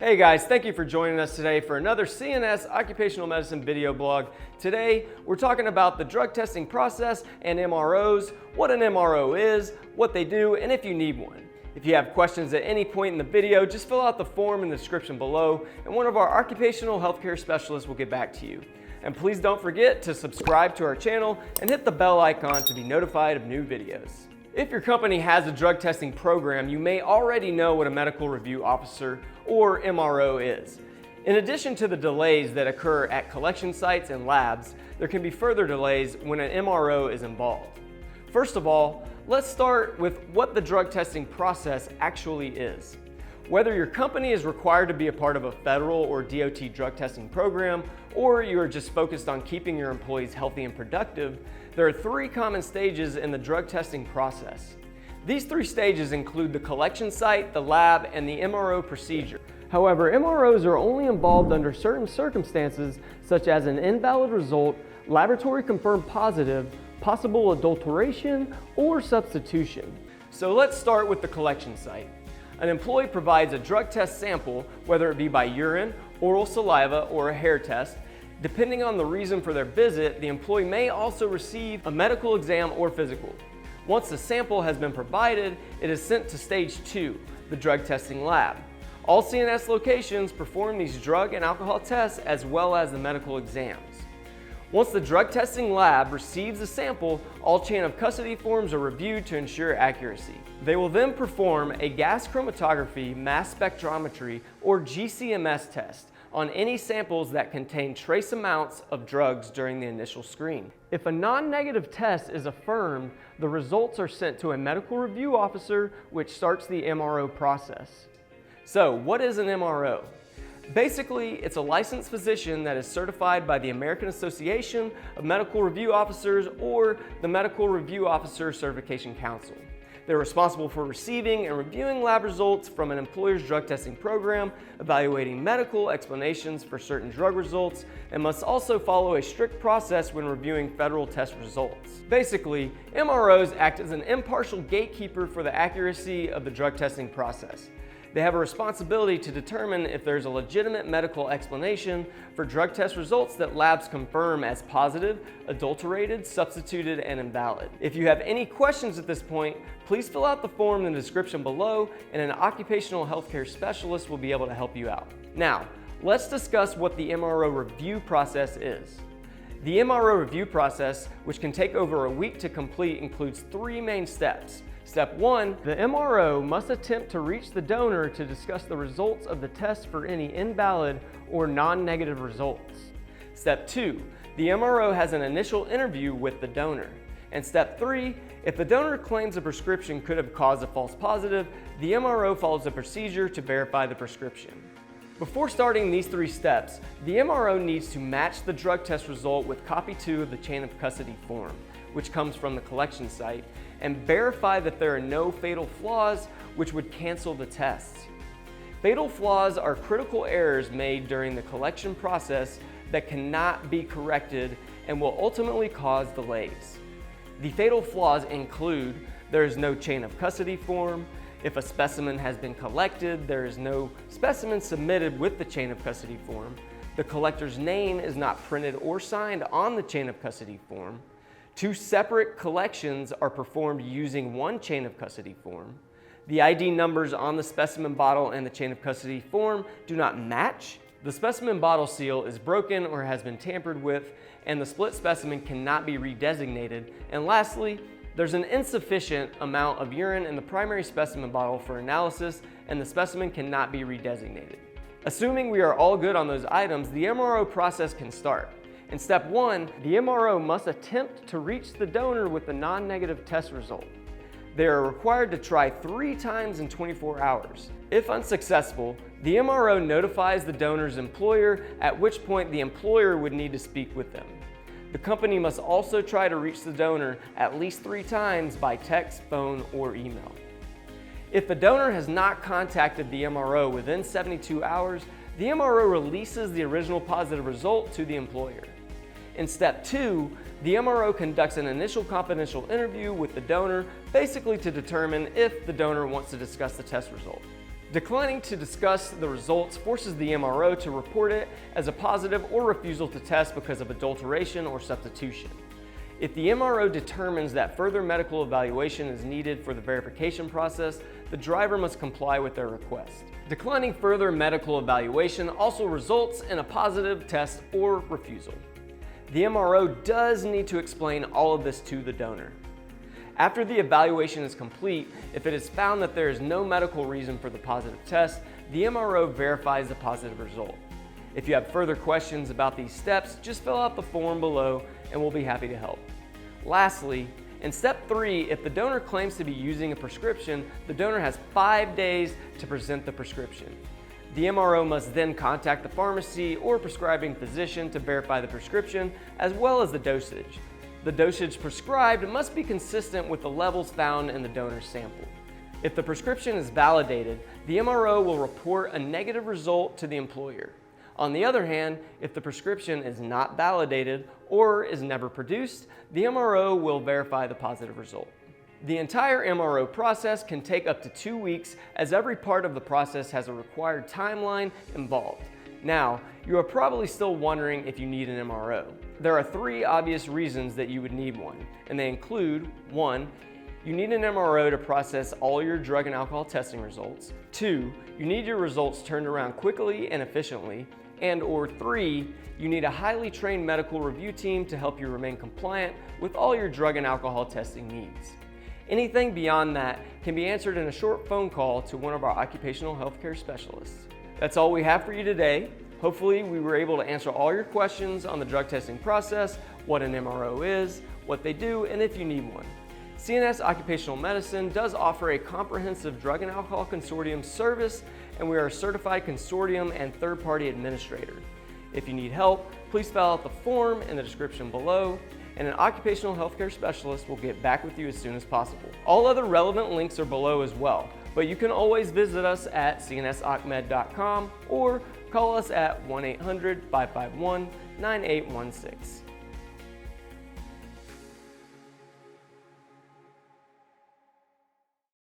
Hey guys, thank you for joining us today for another CNS Occupational Medicine video blog. Today, we're talking about the drug testing process and MROs, what an MRO is, what they do, and if you need one. If you have questions at any point in the video, just fill out the form in the description below, and one of our occupational healthcare specialists will get back to you. And please don't forget to subscribe to our channel and hit the bell icon to be notified of new videos. If your company has a drug testing program, you may already know what a medical review officer or MRO is. In addition to the delays that occur at collection sites and labs, there can be further delays when an MRO is involved. First of all, let's start with what the drug testing process actually is. Whether your company is required to be a part of a federal or DOT drug testing program, or you are just focused on keeping your employees healthy and productive, there are three common stages in the drug testing process. These three stages include the collection site, the lab, and the MRO procedure. However, MROs are only involved under certain circumstances, such as an invalid result, laboratory confirmed positive, possible adulteration, or substitution. So let's start with the collection site. An employee provides a drug test sample, whether it be by urine, oral saliva, or a hair test. Depending on the reason for their visit, the employee may also receive a medical exam or physical. Once the sample has been provided, it is sent to stage 2, the drug testing lab. All CNS locations perform these drug and alcohol tests as well as the medical exams. Once the drug testing lab receives the sample, all chain of custody forms are reviewed to ensure accuracy. They will then perform a gas chromatography mass spectrometry or GCMS test on any samples that contain trace amounts of drugs during the initial screen. If a non-negative test is affirmed, the results are sent to a medical review officer, which starts the MRO process. So, what is an MRO? Basically, it's a licensed physician that is certified by the American Association of Medical Review Officers or the Medical Review Officer Certification Council. They're responsible for receiving and reviewing lab results from an employer's drug testing program, evaluating medical explanations for certain drug results, and must also follow a strict process when reviewing federal test results. Basically, MROs act as an impartial gatekeeper for the accuracy of the drug testing process. They have a responsibility to determine if there's a legitimate medical explanation for drug test results that labs confirm as positive, adulterated, substituted, and invalid. If you have any questions at this point, please fill out the form in the description below and an occupational healthcare specialist will be able to help you out. Now, let's discuss what the MRO review process is. The MRO review process, which can take over a week to complete, includes three main steps. Step 1, the MRO must attempt to reach the donor to discuss the results of the test for any invalid or non-negative results. Step 2, the MRO has an initial interview with the donor. And step 3, if the donor claims a prescription could have caused a false positive, the MRO follows a procedure to verify the prescription. Before starting these three steps, the MRO needs to match the drug test result with copy 2 of the chain of custody form, which comes from the collection site, and verify that there are no fatal flaws which would cancel the tests. Fatal flaws are critical errors made during the collection process that cannot be corrected and will ultimately cause delays. The fatal flaws include there is no chain of custody form. If a specimen has been collected, there is no specimen submitted with the chain of custody form. The collector's name is not printed or signed on the chain of custody form. 2 separate collections are performed using one chain of custody form. The ID numbers on the specimen bottle and the chain of custody form do not match. The specimen bottle seal is broken or has been tampered with, and the split specimen cannot be redesignated. And lastly, there's an insufficient amount of urine in the primary specimen bottle for analysis, and the specimen cannot be redesignated. Assuming we are all good on those items, the MRO process can start. In step 1, the MRO must attempt to reach the donor with the non-negative test result. They are required to try 3 times in 24 hours. If unsuccessful, the MRO notifies the donor's employer, at which point the employer would need to speak with them. The company must also try to reach the donor at least 3 times by text, phone, or email. If the donor has not contacted the MRO within 72 hours, the MRO releases the original positive result to the employer. In step 2, the MRO conducts an initial confidential interview with the donor, basically to determine if the donor wants to discuss the test result. Declining to discuss the results forces the MRO to report it as a positive or refusal to test because of adulteration or substitution. If the MRO determines that further medical evaluation is needed for the verification process, the driver must comply with their request. Declining further medical evaluation also results in a positive test or refusal. The MRO does need to explain all of this to the donor. After the evaluation is complete, if it is found that there is no medical reason for the positive test, the MRO verifies the positive result. If you have further questions about these steps, just fill out the form below and we'll be happy to help. Lastly, in step 3, if the donor claims to be using a prescription, the donor has 5 days to present the prescription. The MRO must then contact the pharmacy or prescribing physician to verify the prescription as well as the dosage. The dosage prescribed must be consistent with the levels found in the donor's sample. If the prescription is validated, the MRO will report a negative result to the employer. On the other hand, if the prescription is not validated or is never produced, the MRO will verify the positive result. The entire MRO process can take up to 2 weeks, as every part of the process has a required timeline involved. Now, you are probably still wondering if you need an MRO. There are 3 obvious reasons that you would need one, and they include: 1, you need an MRO to process all your drug and alcohol testing results. 2, you need your results turned around quickly and efficiently. And/or 3, you need a highly trained medical review team to help you remain compliant with all your drug and alcohol testing needs. Anything beyond that can be answered in a short phone call to one of our occupational healthcare specialists. That's all we have for you today. Hopefully we were able to answer all your questions on the drug testing process, what an MRO is, what they do, and if you need one. CNS Occupational Medicine does offer a comprehensive drug and alcohol consortium service, and we are a certified consortium and third-party administrator. If you need help, please fill out the form in the description below, and an occupational healthcare specialist will get back with you as soon as possible. All other relevant links are below as well, but you can always visit us at cnsoccmed.com or call us at 1-800-551-9816.